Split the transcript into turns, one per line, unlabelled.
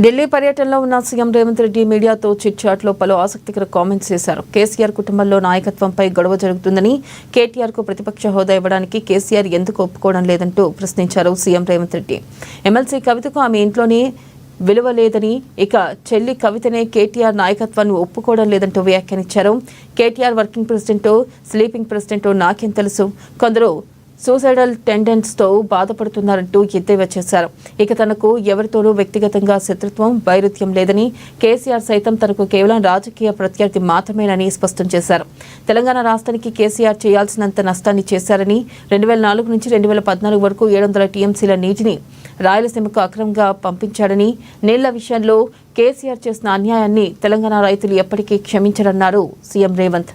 ఢిల్లీ పర్యటనలో ఉన్న సీఎం రేవంత్ రెడ్డి మీడియాతో చిట్చాట్లో పలు ఆసక్తికర కామెంట్స్ చేశారు. కేసీఆర్ కుటుంబంలో నాయకత్వంపై గొడవ జరుగుతుందని, కేటీఆర్ కు ప్రతిపక్ష హోదా ఇవ్వడానికి కేసీఆర్ ఎందుకు ఒప్పుకోవడం లేదంటూ ప్రశ్నించారు సీఎం రేవంత్ రెడ్డి. ఎమ్మెల్సీ కవితకు ఆమె ఇంట్లోనే విలువ లేదని, ఇక చెల్లి కవితనే కేటీఆర్ నాయకత్వాన్ని ఒప్పుకోవడం లేదంటూ వ్యాఖ్యానించారు. కేటీఆర్ వర్కింగ్ ప్రెసిడెంటో స్లీపింగ్ ప్రెసిడెంటో నాకేం తెలుసు, కొందరు సూసైడల్ టెండెన్స్తో బాధపడుతున్నారంటూ ఎద్దేవా చేశారు. ఇక తనకు ఎవరితోనూ వ్యక్తిగతంగా శత్రుత్వం, వైరుధ్యం లేదని, కేసీఆర్ సైతం తనకు కేవలం రాజకీయ ప్రత్యర్థి మాత్రమేనని స్పష్టం చేశారు. తెలంగాణ రాష్ట్రానికి కేసీఆర్ చేయాల్సినంత నష్టాన్ని చేశారని, 2004 నుంచి 2014 వరకు 700 టీఎంసీల నీటిని రాయలసీమకు అక్రమంగా పంపించాడని, నీళ్ల విషయంలో కేసీఆర్ చేసిన అన్యాయాన్ని తెలంగాణ రైతులు ఎప్పటికీ క్షమించరన్నారు సీఎం రేవంత్.